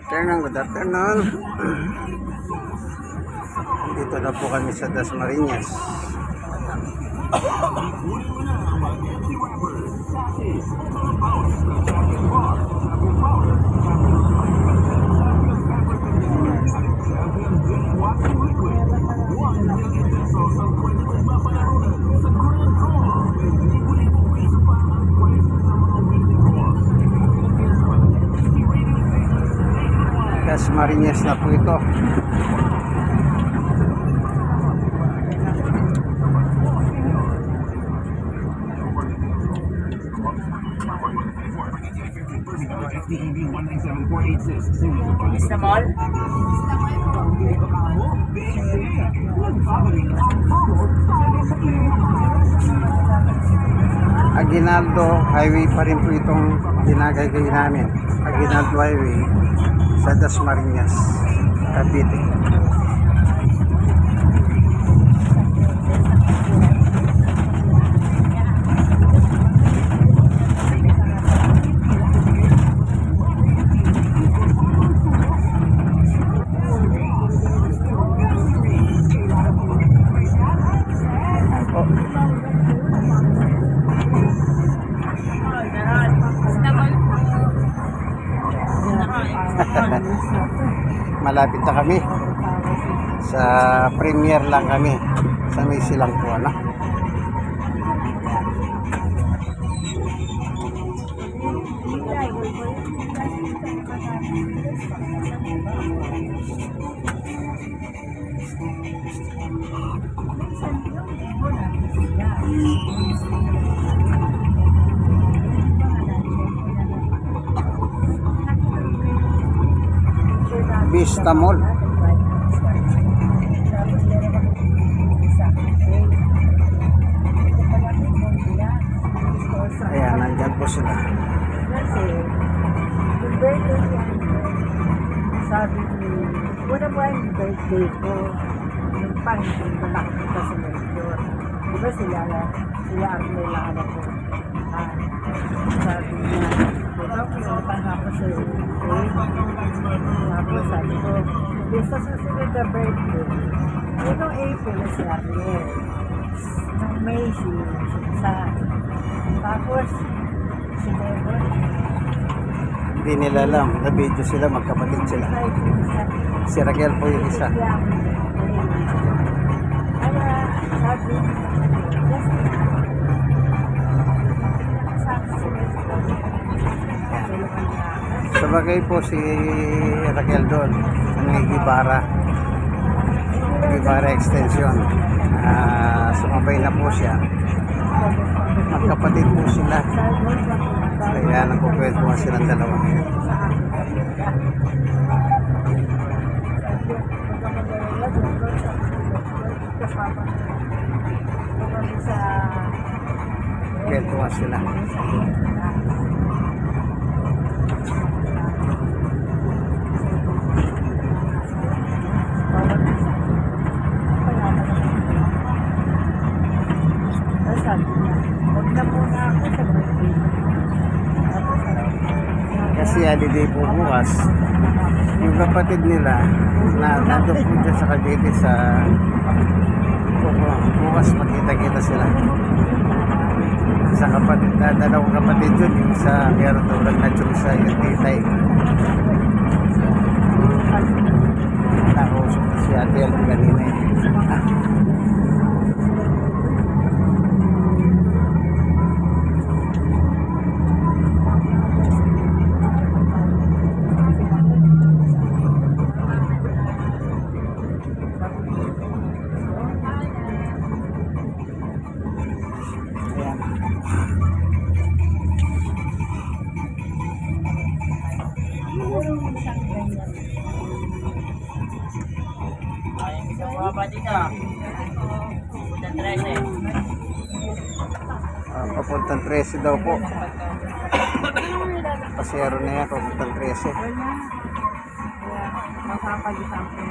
Good afternoon. Dito na po kami sa Dasmariñas. Dasmariñas na po ito. Sa mall? Aguinaldo Highway pa rin po itong ginagagay namin. Aguinaldo Highway sa Dasmariñas, Cavite. Malapit na kami sa premiere lang kami sa may silang po, ano? Vista Mall. Ayan, nandyan po sila. Sabi ni, una ba yung birthday ko? Yung pang-ibig malaki ka sa Melchior. Diba sila Arnel ang anak ko. Sabi niya, pinatang ako sa birthday. Tapos sabi ko, sa susunod na birthday, yung April na si Arnel. Nung May sa tapos si Nebor. Hindi nila alam, na video sila, magkapatid sila. Si Raquel po yung isa. Sabagay po si Raquel doon, may Ibarra extension. Sumabay na po siya. Magkapatid po sila. Kaya nagkukwentuhan silang dalawa. Kwentuhan sila. Kasi holiday po bukas, yung kapatid nila na nandun po dyan sa Cavite sa bukas makita-kita sila sa kapatid na dalawang kapatid yun, yung isa meron daw nag-nature sa yung titay nakausap si Ate Alvin kanina eh. Papuntang 13 daw po. Pasero na yan, papuntang 13. Mapapag-isang po.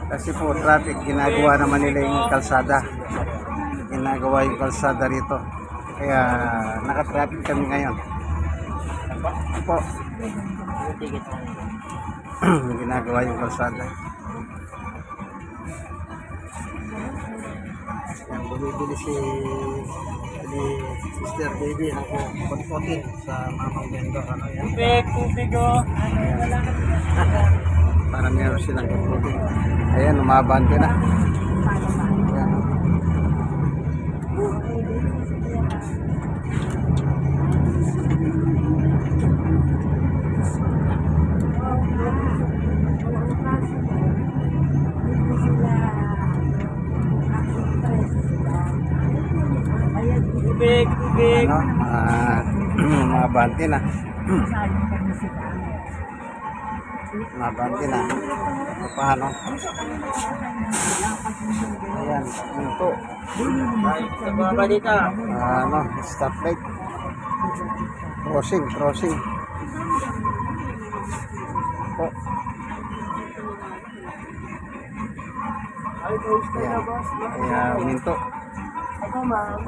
Kasi po traffic, ginagawa naman nila yung kalsada. Ginagawa yung kalsada rito. Kaya naka-traffic kami ngayon. Po. Ginagawa yung kalsada. Yan, bumibili si Sister Baby ng potpotin sa Mamang Bendo. Ano yan? Tubig, oh. Para meron silang potpotin. Ayan, umabante na. Ayan. Tubig. Ano? Umabante na. Umabante na. Paano? Ayan, ito. Sa baba dito. Ano, stoplight. Crossing. Po. Ayan. Kaya minto. Ako, ma'am.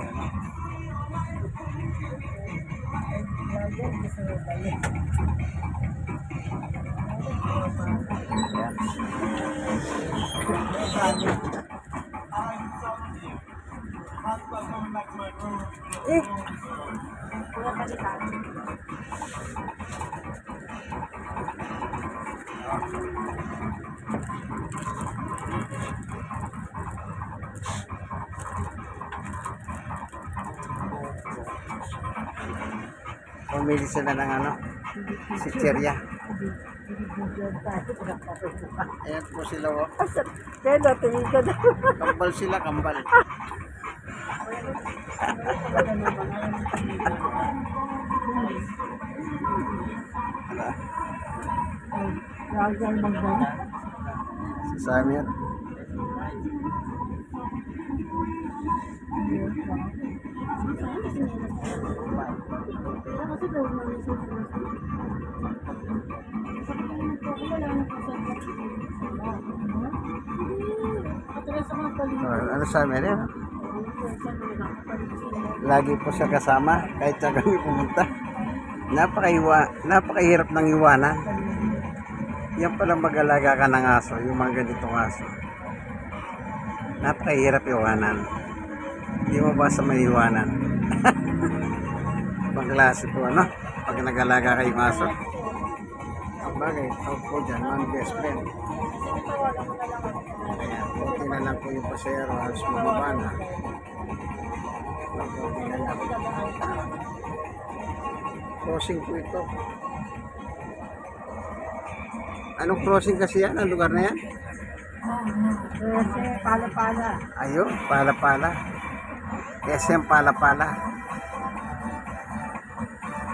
Pumili sila ng ano, si Cheria. Ayan po sila, oh. Kaya tingin ka na. Kambal sila, kambal. Lagal magdala. Si Samir. Ano Samir yan? Lagi po siya kasama kahit saan kami pumunta. Napakahirap ng iwanan. Yan palang mag-alaga ka ng aso, yung mga ganitong aso. Napakahirap iwanan. Hindi mo basta may iwanan. Pangklase po, ano? Pag nag-alaga kayong aso. Ang bagay, tawag po dyan, one best friend. Ayan, buti na lang po yung pasero, halos mababa na. Buti na lang. Crossing po ito. Anong crossing kasi yan? Ang lugar na yan? Kasi pala-pala. Ayun, Pala-Pala. SM Pala-Pala.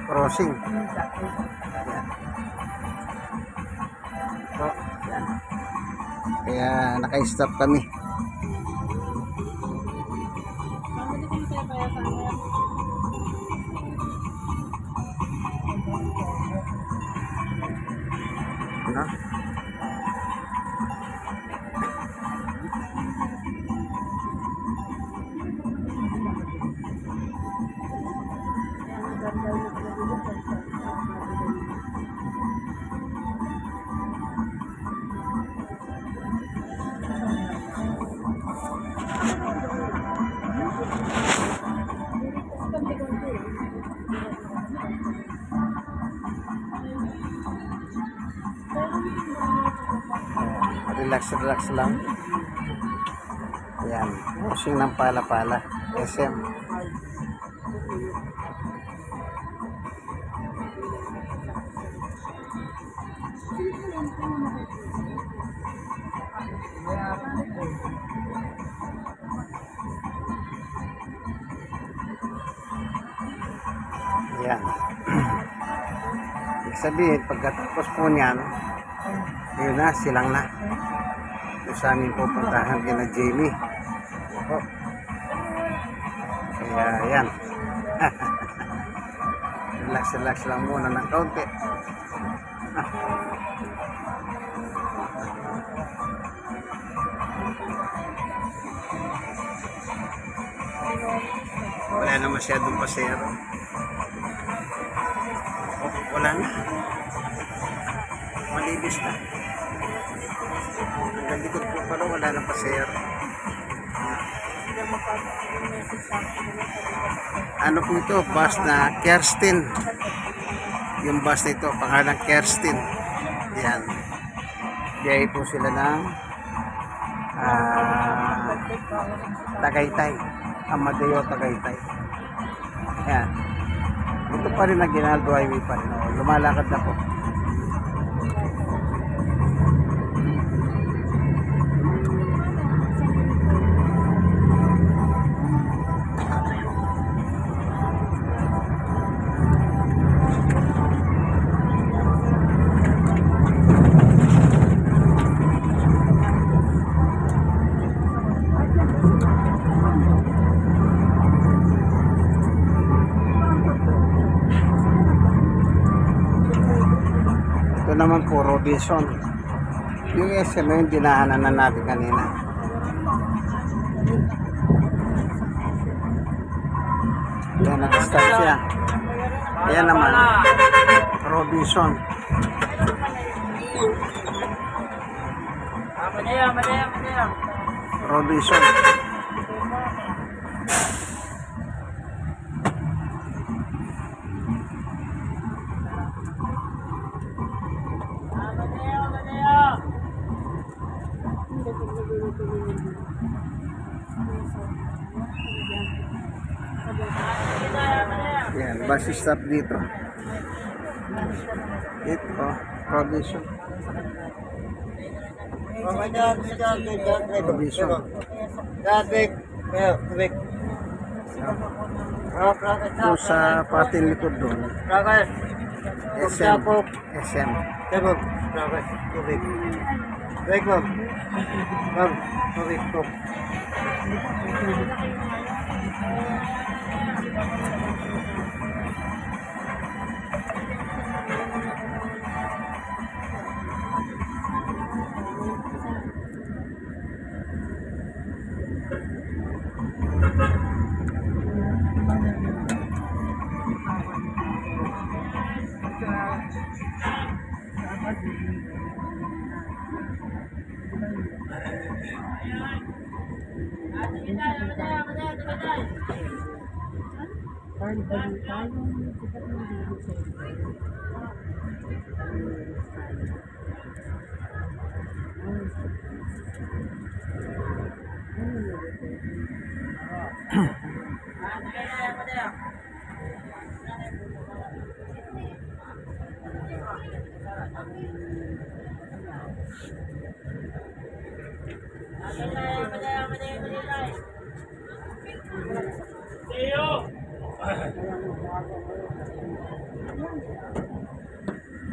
Crossing. Yan. Po, yan. Kaya naka-stop kami. Ano? Relax lang. Yan, crossing ng Pala-Pala. SM. Yan. Ibig sabihin, pagkatapos po niyan, yun na, silang na. Yung sa amin pupuntahan kina Jamie. Oh. Kaya yan. Relax lang muna ng kaunti. Wala na masyadong pasero. Oh, wala na. Malibis na. Hanggang likod po pala, wala na pasero. Ano po ito? Bus na Kerstin. Yung bus na ito, pangalan Kerstin. Yan. Biyay po sila ng Tagaytay. Amadeo Tagaytay. Yan. Ito pa rin ang Ginaldo Highway pa rin. O, lumalakad na po. Ito naman po, Robinson. Yung SM yung dinahanan na natin kanina. Yan, nag-start siya. Yan naman, Robinson. Madaya. Robinson. Yan, bus stop dito. Ito, Robinson. Robinson. Ito sa pating likod doon. SM. SM.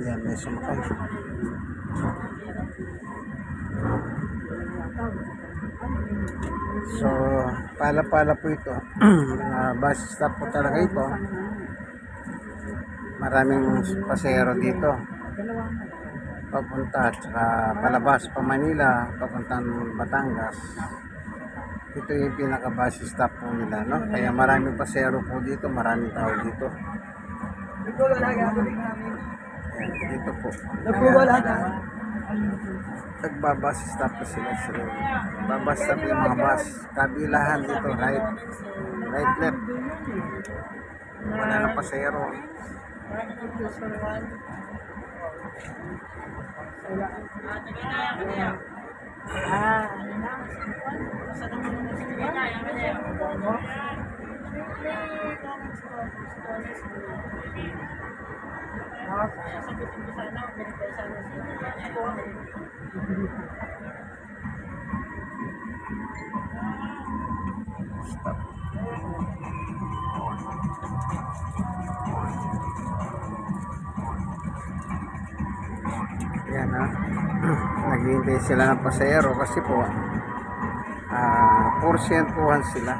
Yan, may sumakay. So, pala-pala po ito. Bus stop po talaga ito. Maraming pasahero dito. Papunta at saka palabas pa Manila, papuntang Batangas. Ito yung pinaka-bus stop po nila, no? Kaya maraming pasahero po dito, maraming tao dito. Dito po. Nagbabas stop na sila. Babas stop yung mga bus. Kabilahan dito, right left. Wala na pasahero. Stop. Yan ha. Naghihintay sila ng pasahero kasi po porsyentuhan sila.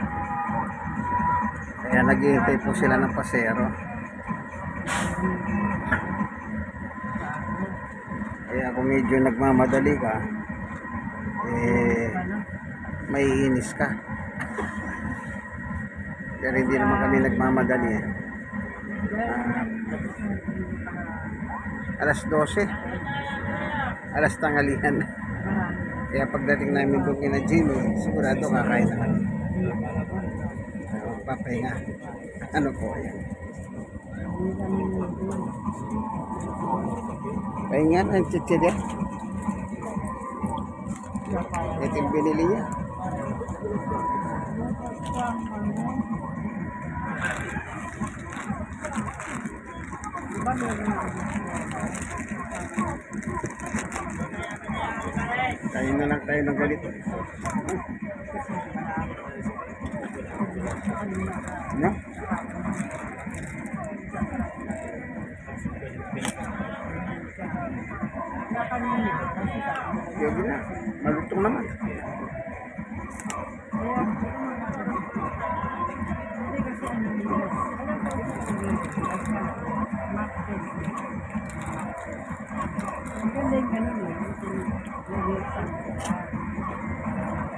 Kaya naghihintay po sila ng pasahero. Kaya kung medyo nagmamadali ka, may inis ka. Pero hindi naman kami nagmamadali eh. Alas 12. Alas tangalihan. Kaya pagdating namin doon kina Jimmy, sigurado kakain na kami. Papahinga. Ano po yan? Pahinga na ang chichirya. Ito yung binili niya. Kain na lang tayo ng ganito. No? Pwede na. Malutong naman.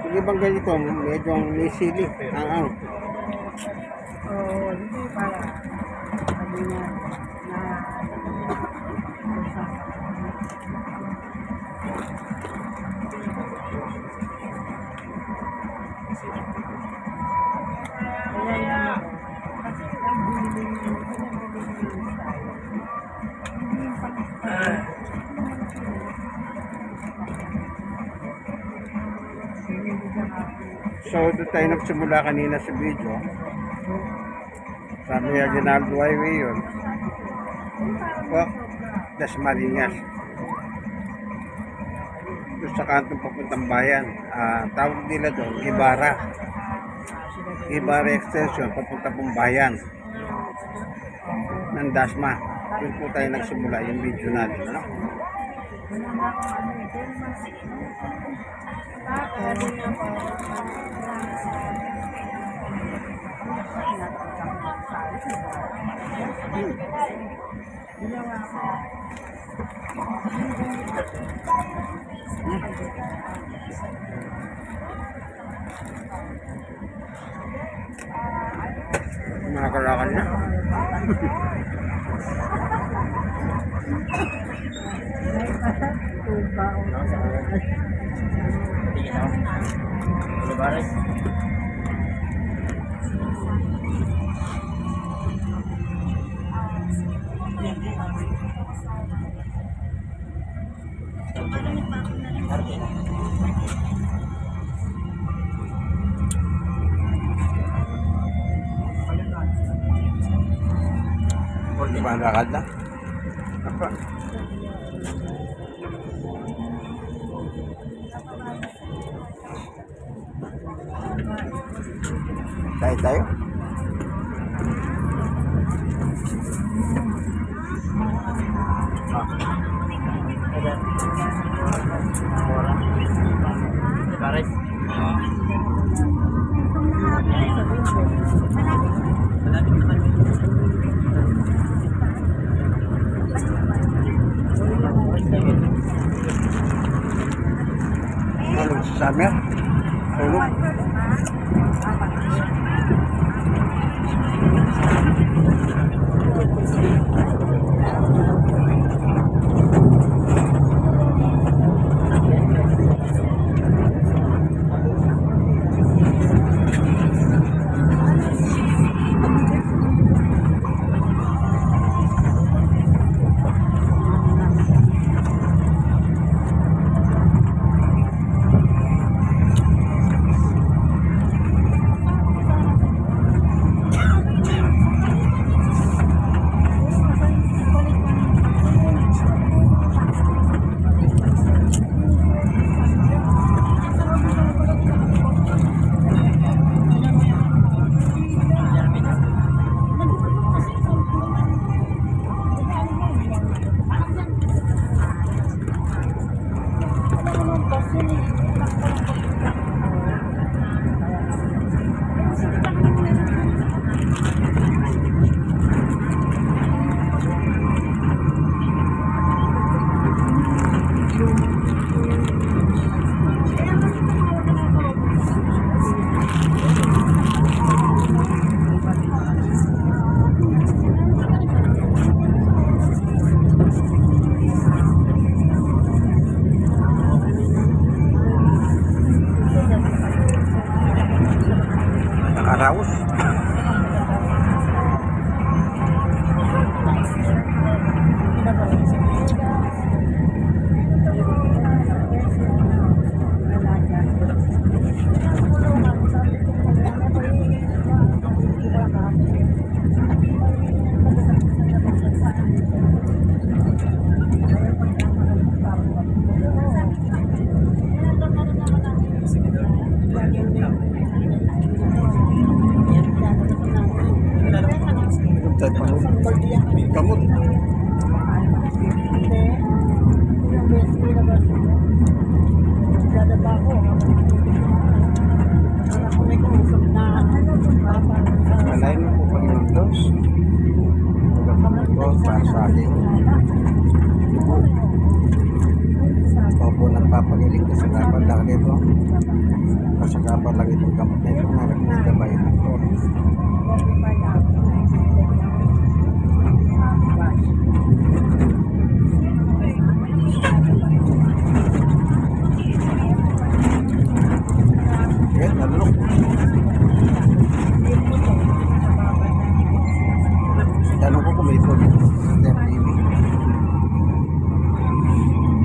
Sige bang ganito, medyo may sili, ang Oo, hindi para sabi niya na kaya yan kasi ang bilhin so doon tayo nagsimula kanina sa video. Sa may Aguinaldo Highway yun. Dasmariñas. Doon sa kantong papuntang bayan. Tawag nila doon, Ibarra. Ibarra Extension, papunta pong bayan ng Dasma. Doon po tayo nagsimula yung video natin. Ano? Nakakalakan na. Olivares. Malakad na. Apa? Tayo. Olivares. Tulog sa summer. Tulog. house. Kamot. Malain mo po Panginoon Diyos. Pagkakamot ko para sa akin. Ikaw po nagpapagaling kasagapan lang nito. Kasagapan lang itong kamot na ito. Nagagabay na ito. Nalulok. Tanong ko kung may tubig.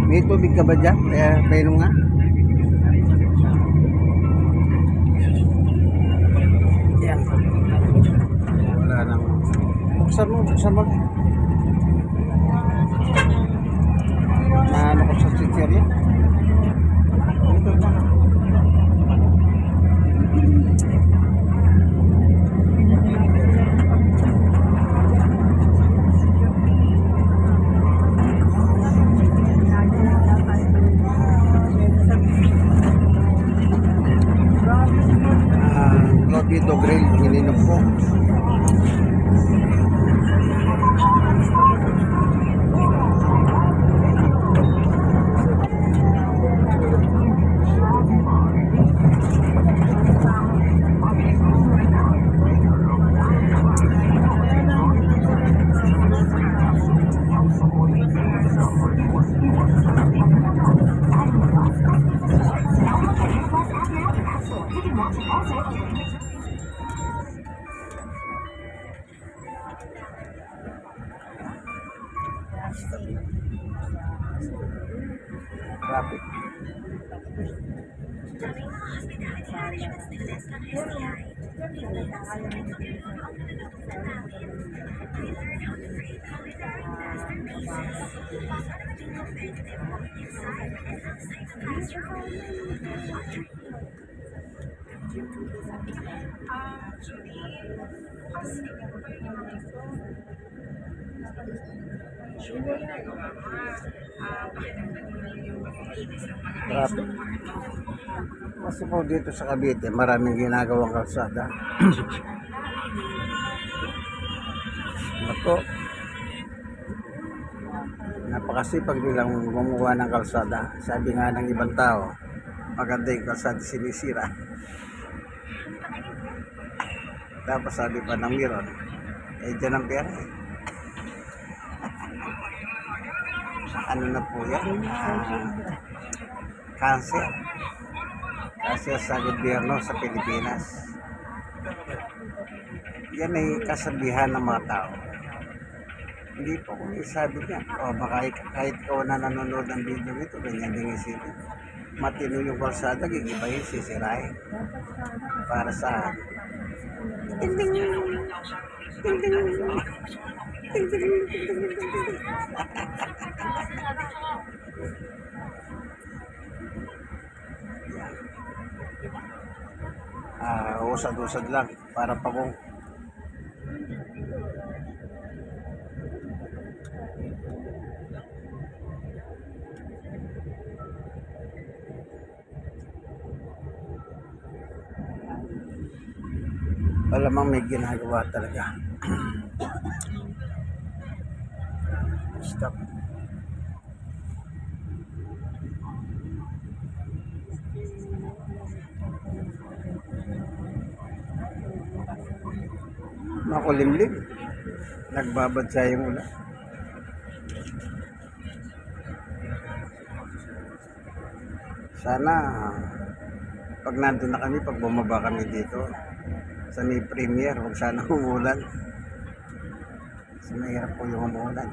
May tubig ka ba dyan? Kaya painom nga. Yan. Wala nang. Buksan mo. Naano ko sa chichirya. Ito na. Dito grill, ininom ko. Traffic. Traffic. Kasi po dito sa Cavite, maraming ginagawang kalsada. Ako, napakasipag nilang gumawa ng kalsada. Sabi nga ng ibang tao, maganda yung kalsada sinisira. Tapos sabi pa ng Miron, dyan ang pera eh. Ano na po yan? Cancer. Cancer sa gobyerno sa Pilipinas. Yan ay kasabihan ng mga tao. Hindi po kung isabi niya. O baka kahit ikaw na nanonood ng video ito, ganyan din isipin. Matino yung kalsada, gigibahin, sisirahin. Para sa ting ting ting ting ting ting ting ting. Usad-usad lang para pagong alamang may ginagawa talaga. Stop. Makulimlim. Nagbabad siya yung ulan. Sana pag nandun na kami, pag bumaba kami dito, sa may premier, huwag sana umulan. Kasi mahirap po yung umulan.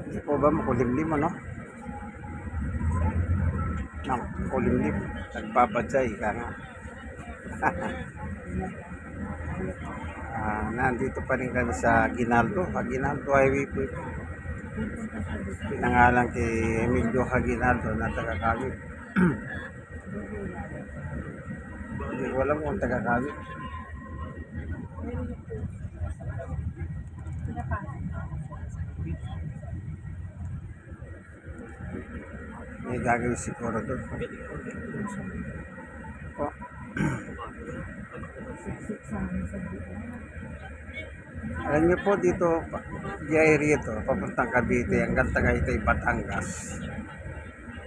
Hindi po ba makulimlim, ano? Makulimlim. Nagpapadsay ka nga. Nandito pa rin kami sa Aguinaldo. Aguinaldo Highway po ito. Pinangalan kay Emilio Aguinaldo na taga-Kawit. Hindi ko alam kung taga-Kawit. May gagawin siguro doon. Po. Alam niyo po dito, diay rito, papuntang Cavite, hanggang Tagaytay, Batangas.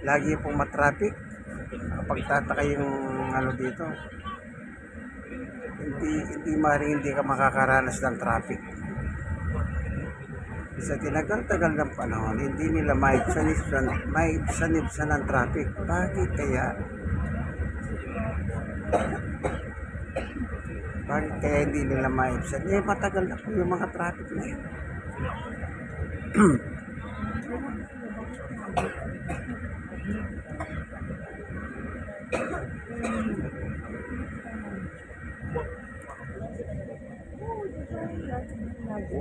Lagi pong matraffic. Kapag tataka yung ano dito, hindi ka makakaranas ng traffic. Sa tinagal-tagal ng panahon, hindi nila maibsan ng traffic. Bakit kaya? Bakit kaya hindi nila maibsan? Matagal na po yung mga traffic na yun.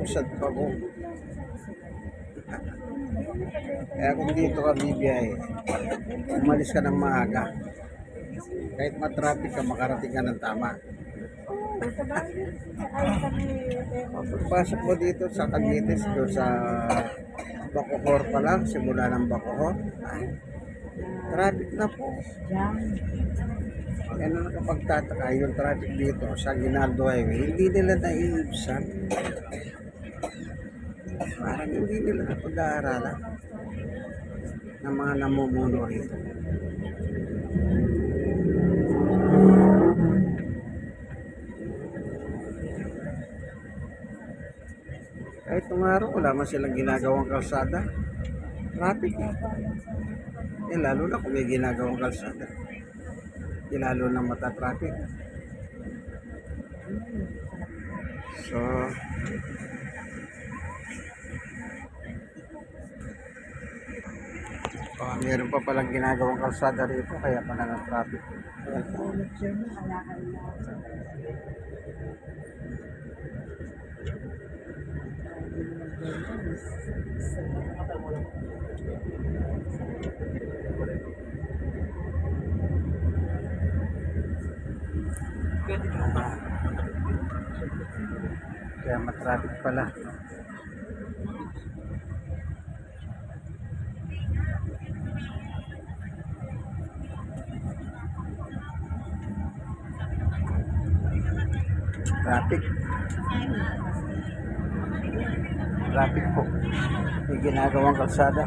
Usad pa po. Kaya kung dito ka bibiyahe, umalis ka ng maaga. Kahit matraffic ka, makarating ka ng tama. Pagpasok mo dito sa Cavite, doon sa Bacoor pa lang, simula ng Bacoor, traffic na po. Yan ang nakapagtataka, yung traffic dito sa Aguinaldo Highway, hindi nila naiibsan. Parang hindi nila napag-aaralan ng mga namumuno rito. Kahit nung araw, wala man silang ginagawang kalsada. Traffic eh. Lalo na kung may ginagawang kalsada. Lalo na mata-traffic. So, meron pa palang ginagawang kalsada rito, kaya pala ng traffic. Kaya matraffic pala. Traffic po. May ginagawang kalsada.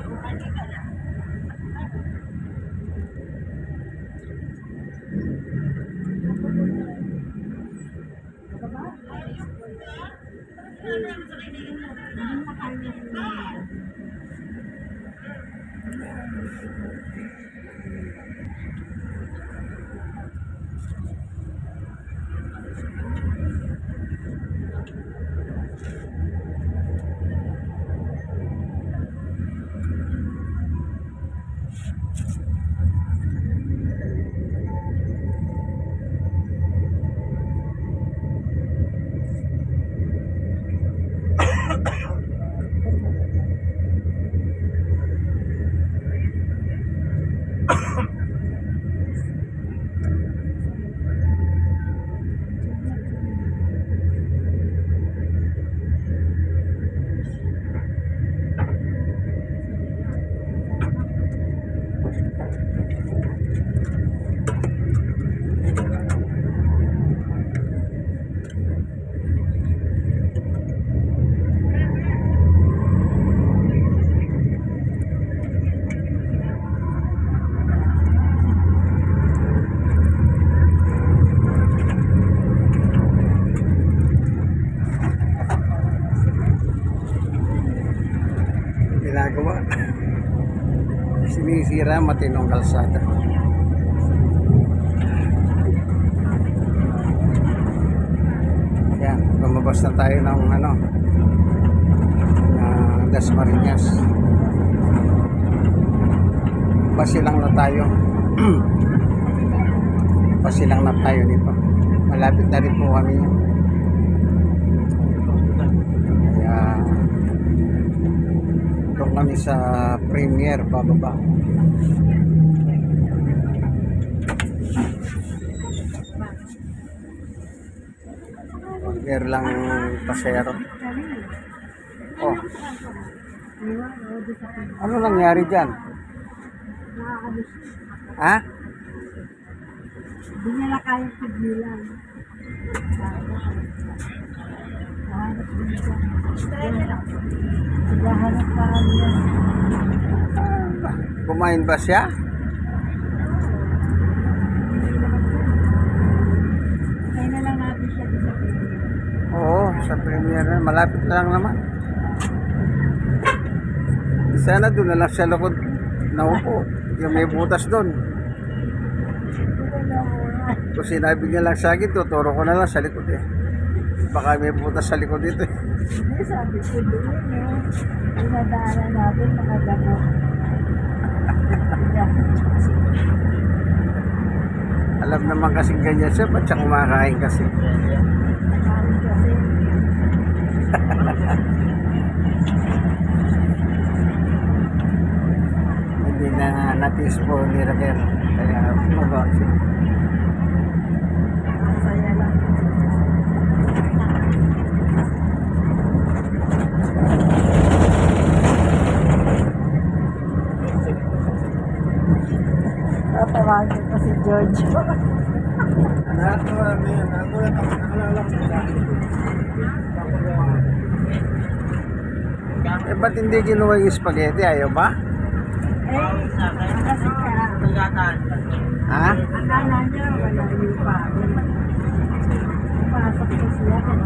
sinisira matinong kalsada. Yan, lumabas na tayo ng ano, ng Dasmariñas. Pasilang na tayo. Pasilang na tayo dito. Malapit na rin po kami. Kaya doon kami sa Premier bababa. Premier lang pasero. Oh, ano nangyari dyan? Ha? Hindi niya na kayang pigilan. Naghahanap pa kami yan. Kumain ba siya? Kaya na lang natin siya sa pigilan. Oo, sa Premier na. Malapit na lang naman. Sana doon na lang sa likod naupo. Yung may butas doon. Kung sinabi niya lang sa akin, tuturo ko na lang sa likod eh. Baka may butas sa likod dito eh. Hindi, sabi ko doon dinadaanan natin mga damo. Alam naman kasi ganyan siya, ba't siya kumakain kasi? Nakarin kasi. Hindi na natis po ni Raquel. Kaya magawa siya. Masaya lang. Tatawagin ko si George. Eh, ba't hindi kinuha yung spaghetti? Ayaw ba? Kasi Ha? akala niya wala yung pagod. Pumasok ko siya kung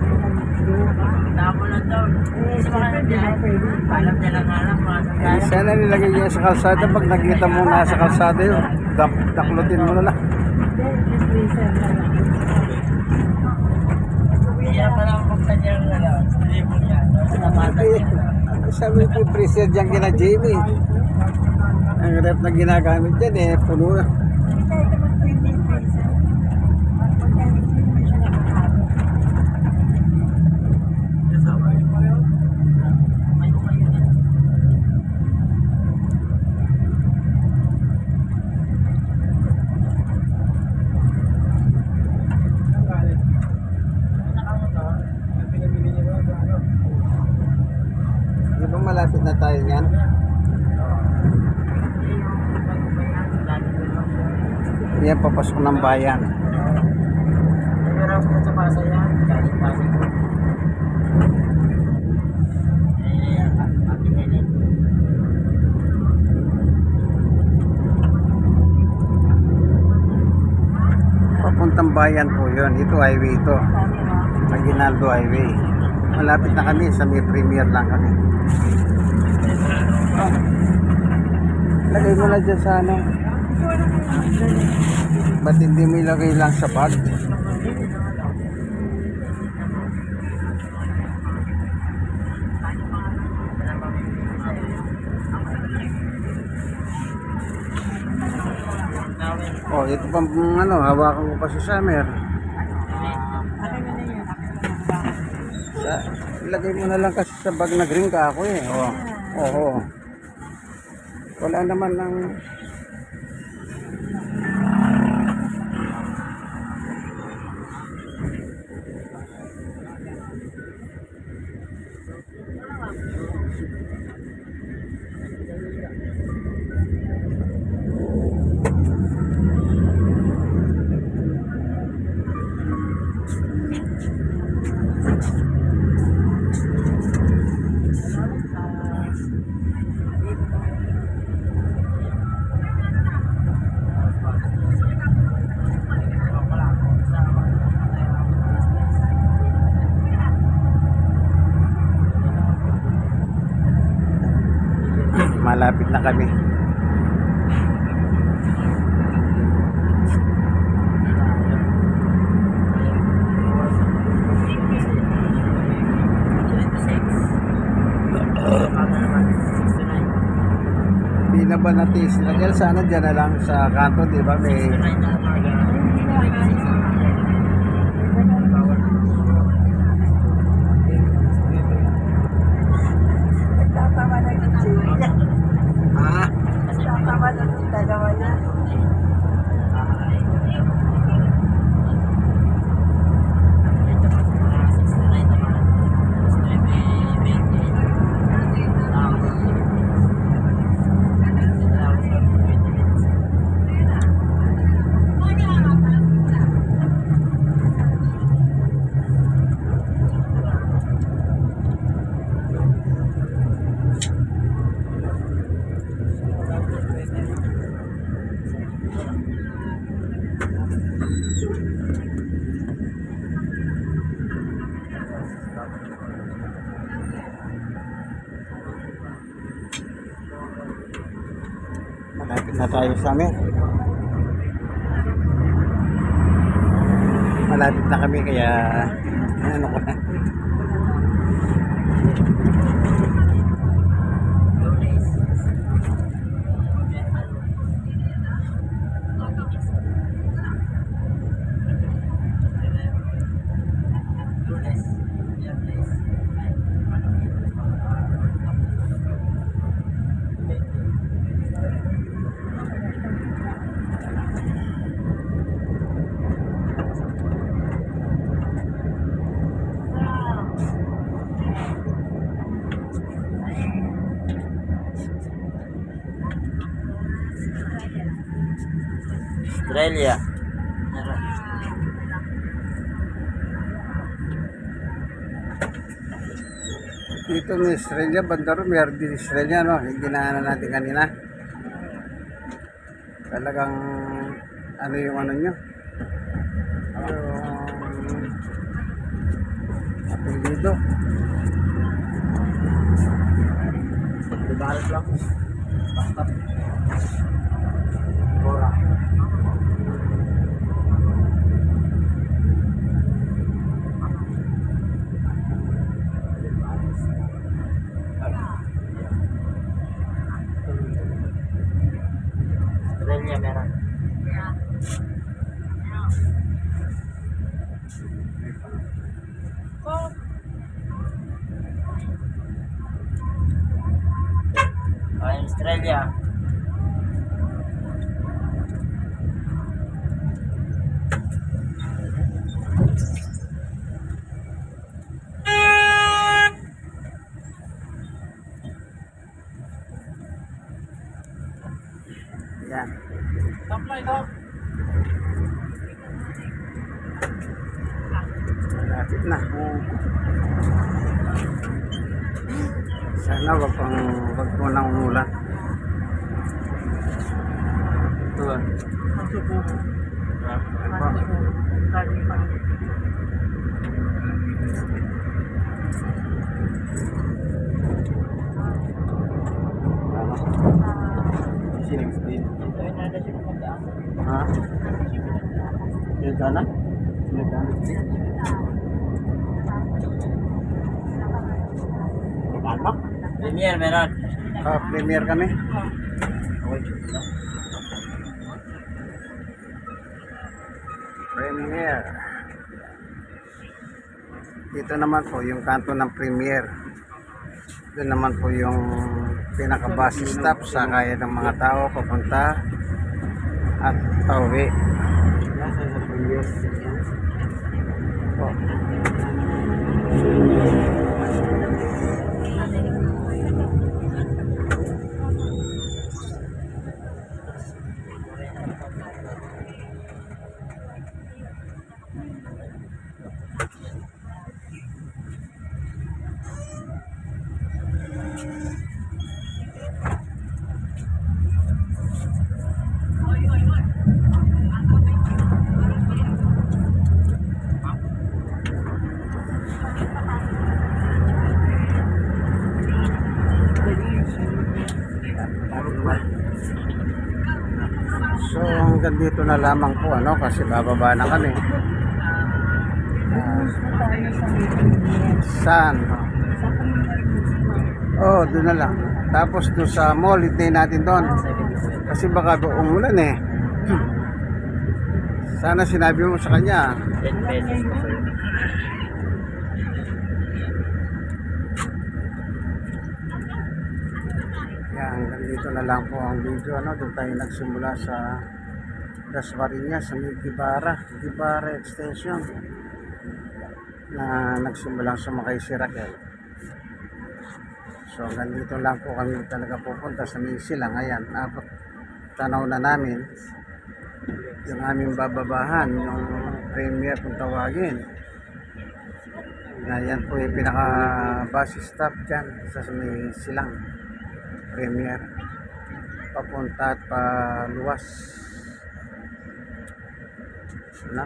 Tama lang daw. siyempre di na pwede. Alam niya lang alam. Eh, sana nilagay niya sa kalsada. Pag nakita mo nasa kalsada yun, daklutin mo na lang. Hindi, freezer na lang. Kaya pa lang magkanyang libo niya. Napatan Eh, niya. ano sabi ko, preset dyan kina Jamie. Ang rep na ginagamit dyan eh, puno na. Hindi kahit naman pwede yung freezer. Pagka hindi mo siya nakakabot. Di ba malapit na tayo niyan? Yan, papasok ng bayan. Pero kung sa Pasay yan, galing Pasay ko. Papuntang bayan po yun. Ito highway ito. Aguinaldo Highway. Malapit na kami sa may Premier lang kami. Lagay mo na dyan sa ano. Ba't hindi mo ilagay lang sa bag? Oh, ito pang ano, hawakan ko pa si Summer. Ilagay mo na lang kasi sa bag na green ka ako eh. Oh. Oo. Wala naman ng malapit na kami. ba na Israel? Sana dyan na lang sa kanto, di ba? May Nagtatawa na yung Jay. ah, Nagtatawa na yung dalawa yan. malapit na tayo sa amin. Malapit na kami kaya ano ko na. Australia. Dito ni Australia, banda ron, meron din Australia, no? Yung dinaanan natin kanina. Talagang, ano yung ano nyo? Yung apelido. Dibarat lang. Basta. Bora. Australia meron. Australia. Yan. Supply dog. Malapit na. Sana wag po nang umulan. Ito ah. Ha? Yung sana? Ano? Premier meron. Premier kami. Premier. Dito naman po yung kanto ng Premier. Doon naman po yung pinaka-bus stop sa kaya ng mga tao papunta at pauwi. Po. So hanggang dito na lamang po ano kasi bababa na kami. Tayo sa meeting. Saan? Sa community. Oh, doon na lang. Tapos doon sa mall, hintayin natin doon. Kasi baka umulan eh. Sana sinabi mo sa kanya. 10 pesos po sir. Yan, hanggang dito na lang po ang video. Doon tayo nagsimula sa Dasmariñas, sa may Gibara Extension. Na nagsimula sumakay si Raquel. So hanggang dito lang po kami talaga pupunta sa may silang. Ayan, tanaw na namin yung aming bababahan, yung premier kung tawagin. Yan po yung pinaka bus stop dyan sa may silang premier, papunta at paluwas na.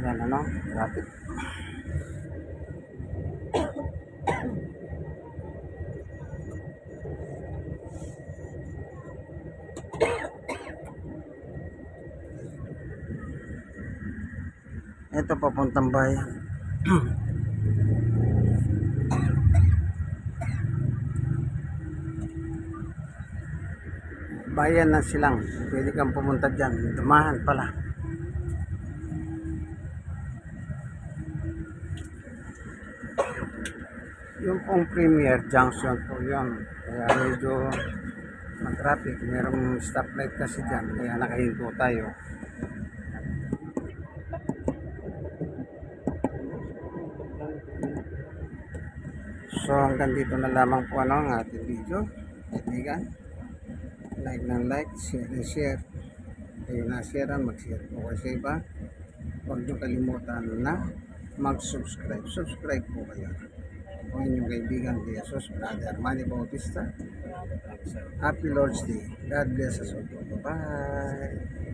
Ayan, traffic. Ito papuntang bayan. Bayan na silang. Pwede kang pumunta dyan. Dumahan pala. Yung pong Premier Junction po yun. Kaya medyo traffic. Merong stoplight kasi dyan. Kaya nakahinto tayo. So hanggang dito na lamang po ang ating video. Kaibigan, like ng like, share and share. Kayo na share, mag-share po kayo sa iba. Huwag nyo kalimutan na mag-subscribe. Subscribe po kayo. Kung inyong kaibigan, Jesus, Brother Manny Bautista. Happy Lord's Day. God bless us all. Bye-bye.